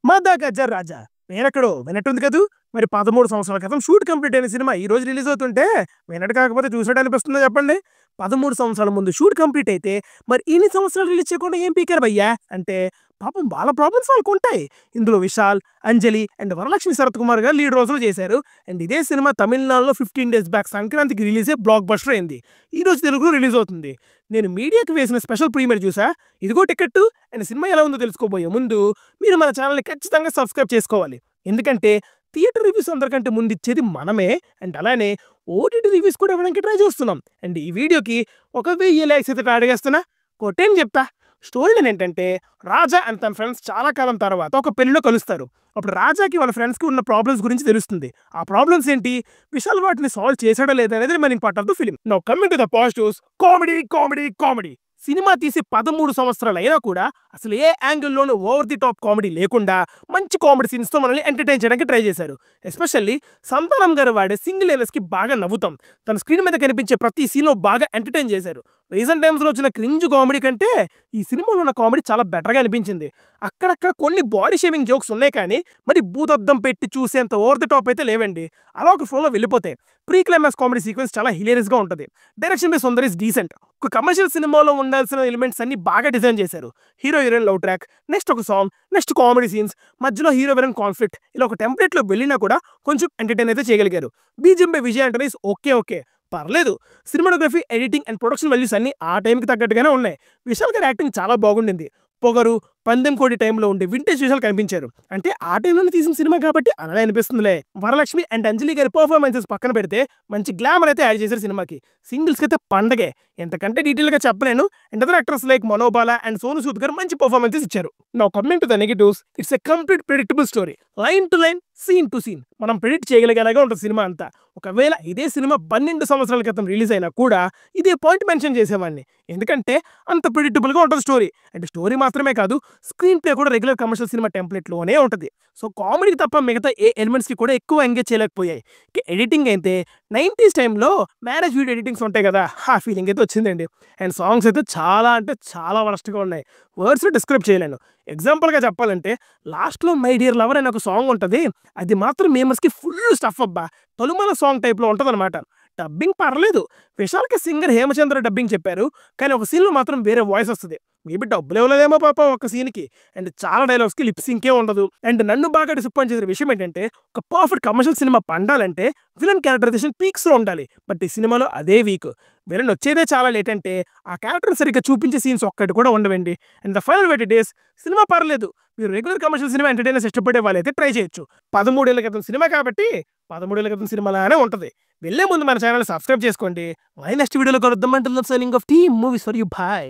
'మాదా గజ్జర్ రాజా' వేరెక్కడో వినట్టుంది కదూ! మరి 13 సంవత్సరాల క్రితం షూట్ కంప్లీట్ అయిన సినిమా ఈ రోజు రిలీజ్ అవుతుంటే విన్నట్టు కాకపోతే చూసినట్టు అనిపిస్తుందా చెప్పండి? 13 సంవత్సరాల ముందు షూట్ కంప్లీట్ అయితే మరి ఇన్ని సంవత్సరాలు రిలీజ్ చేయకుండా ఏం పీకారు భయ్యా? అంటే పాపం వాళ్ళ ప్రాబ్లమ్స్ వాళ్ళకుంటాయి. ఇందులో విశాల్, అంజలి అండ్ వరలక్ష్మి శరత్ కుమార్ గారు లీడ్ రోల్స్‌లో చేశారు. అండ్ ఇదే సినిమా తమిళనాడులో 15 డేస్ బ్యాక్ సంక్రాంతికి రిలీజ్ అయ్యి బ్లాక్ బస్టర్ అయింది. ఈ రోజు తెలుగులో రిలీజ్ అవుతుంది. నేను మీడియాకి వేసిన స్పెషల్ ప్రీమియర్ చూసా. ఇదిగో టికెట్టు. అండ్ సినిమా ఎలా ఉందో తెలుసుకోబోయే ముందు మీరు మన ఛానల్‌ని ఖచ్చితంగా సబ్స్క్రైబ్ చేసుకోవాలి. ఎందుకంటే థియేటర్ రివ్యూస్ అందరికంటే ముందు ఇచ్చేది మనమే. అండ్ అలానే ఓటీటీ రివ్యూస్ కూడా ఇవ్వడానికి ట్రై చేస్తున్నాం. అండ్ ఈ వీడియోకి ఒక 1000 లైక్స్ అయితే అడిగేస్తున్నా. కొట్టేయని చెప్తా. స్టోరీ లైన్ ఏంటంటే రాజా అండ్ తన ఫ్రెండ్స్ చాలా కాలం తర్వాత ఒక పెళ్లిలో కలుస్తారు. అప్పుడు రాజాకి వాళ్ళ ఫ్రెండ్స్‌కి ఉన్న ప్రాబ్లమ్స్ గురించి తెలుస్తుంది. ఆ ప్రాబ్లమ్స్ ఏంటి? విశాల్ వాటిని సాల్వ్ చేసాడా లేదా అనేది main part of the film. Now coming to the positives. Comedy, comedy, comedy. Cinema తీసి 13 సంవత్సరాలు అయినా కూడా అసలు ఏ యాంగిల్‌లోనూ ఓవర్ ది టాప్ కామెడీ లేకుండా మంచి కామెడీ సీన్స్‌తో మనల్ని ఎంటర్‌టైన్ చేయడానికి ట్రై చేశారు. ఎస్పెషల్లీ సంతానం గారు వాడే సింగిల్ ఎలియన్స్‌కి బాగా నవ్వుతాం. తన స్క్రీన్ మీద కనిపించే ప్రతి సీన్‌లో బాగా ఎంటర్‌టైన్ చేశారు. రీసెంట్ టైమ్స్‌లో వచ్చిన క్రింజ్ కామెడీ కంటే ఈ సినిమాలో ఉన్న కామెడీ చాలా బెటర్‌గా అనిపించింది. అక్కడక్కడ కొన్ని బాడీ షేమింగ్ జోక్స్ ఉన్నాయి కానీ మరి భూతద్దం పెట్టి చూసేంత ఓవర్ ది టాప్ అయితే లేవండి. అలా ఒక ఫ్లోలో వెళ్ళిపోతాయి. ప్రీ క్లైమాక్స్ కామెడీ సీక్వెన్స్ చాలా హిలేరియస్‌గా ఉంటది. Direction by Sundar is decent. ఒక కమర్షియల్ సినిమాలో ఉండాల్సిన ఎలిమెంట్స్ అన్ని బాగా డిజైన్ చేశారు. Hero heroine love track, next ఒక సాంగ్, నెక్స్ట్ కామెడీ సీన్స్, మధ్యలో హీరో విలన్ కాన్ఫ్లిక్ట్, ఇలా ఒక టెంప్లెట్‌లో వెళ్ళినా కూడా కొంచెం ఎంటర్‌టైన్ అయితే చేయగలిగారు. BGM by Vijay Antony is okay. పర్లేదు. Cinematography, editing and production values అన్ని ఆ టైంకి తగ్గట్టుగానే ఉన్నాయి. విశాల్ గారి యాక్టింగ్ చాలా బాగుండింది. పొగరు, పందెం కోడి టైంలో ఉండే వింటేజ్ విషయాలు కనిపించారు. అంటే ఆ టైంలోనే తీసిన సినిమా కాబట్టి అలానే అనిపిస్తుందిలే. వరలక్ష్మి అండ్ అంజలి గారి పర్ఫార్మెన్సెస్ పక్కన పెడితే మంచి గ్లామర్ అయితే యాడ్ చేశారు సినిమాకి. సింగిల్స్‌కి అయితే పండగే. ఎంతకంటే డీటెయిల్‌గా చెప్పలేను. And other actors like Manobala and Sonu Sood garu మంచి పర్ఫార్మెన్సెస్ ఇచ్చారు. Now coming to the negatives. It's a complete predictable story. Line to line, scene to scene మనం ప్రెడిక్ట్ చేయగలిగేలాగా ఉంటుంది సినిమా అంతా. ఒకవేళ ఇదే సినిమా 12 సంవత్సరాల క్రితం రిలీజ్ అయినా కూడా ఇదే పాయింట్ మెన్షన్ చేసేవాడిని. ఎందుకంటే అంత ప్రెడిక్టబుల్‌గా ఉంటుంది స్టోరీ. అంటే స్టోరీ మాత్రమే కాదు, స్క్రీన్ ప్లే కూడా రెగ్యులర్ కమర్షియల్ సినిమా టెంప్లెట్‌లోనే ఉంటది. సో కామెడీకి తప్ప మిగతా ఏ ఎలిమెంట్స్‌కి కూడా ఎక్కువ ఎంగేజ్ చేయలేకపోయాయి. ఇక ఎడిటింగ్ అయితే 90s టైంలో మ్యారేజ్ వీడియో ఎడిటింగ్స్ ఉంటాయి కదా! ఆ ఫీలింగ్ అయితే వచ్చిందండి. అండ్ సాంగ్స్ అయితే చాలా అంటే చాలా వరస్ట్‌గా ఉన్నాయి. వర్డ్స్‌లో డిస్క్రైబ్ చేయలేను. ఎగ్జాంపుల్‌గా చెప్పాలంటే లాస్ట్‌లో 'మై డియర్ లవర్' అనే ఒక సాంగ్ ఉంటది. అది మాత్రం మేమర్స్‌కి ఫుల్ స్టఫ్ అబ్బా! తొలిమల సాంగ్ టైప్‌లో ఉంటదనమాట. డబ్బింగ్ పర్లేదు. విశాల్‌కి సింగర్ హేమచంద్ర డబ్బింగ్ చెప్పారు. కానీ ఒక సీన్‌లో మాత్రం వేరే వాయిస్ వస్తది. మేబీ డబ్బులు ఇవ్వలేదేమో పాపం ఒక్క సీన్‌కి. అండ్ చాలా డైలాగ్స్‌కి లిప్ సింకే ఉండదు. అండ్ నన్ను బాగా డిసప్పాయింట్ చేసిన విషయం ఏంటంటే ఒక పర్ఫెక్ట్ కమర్షియల్ సినిమా పండాలంటే విలన్ క్యారెక్టరైజేషన్ పీక్స్‌లో ఉండాలి. బట్ ఈ సినిమాలో అదే వీక్. విలన్ వచ్చేదే చాలా లేట్ అంటే ఆ క్యారెక్టర్‌ని సరిగ్గా చూపించే సీన్స్ ఒక్కటి కూడా ఉండవండి. And the final verdict cinema పర్లేదు. మీరు రెగ్యులర్ కమర్షియల్ సినిమా ఎంటర్‌టైనర్స్ ఇష్టపడే వాళ్ళైతే ట్రై చేయొచ్చు. 13 ఏళ్ల క్రితం సినిమా కాబట్టి 13 ఏళ్ల క్రితం సినిమాలానే ఉంటది. వెళ్ళే ముందు మన ఛానెల్‌ని సబ్స్క్రైబ్ చేసుకోండి. మళ్ళీ నెక్స్ట్ వీడియోలో కలుద్దాం. Until then signing off team movies for you. By.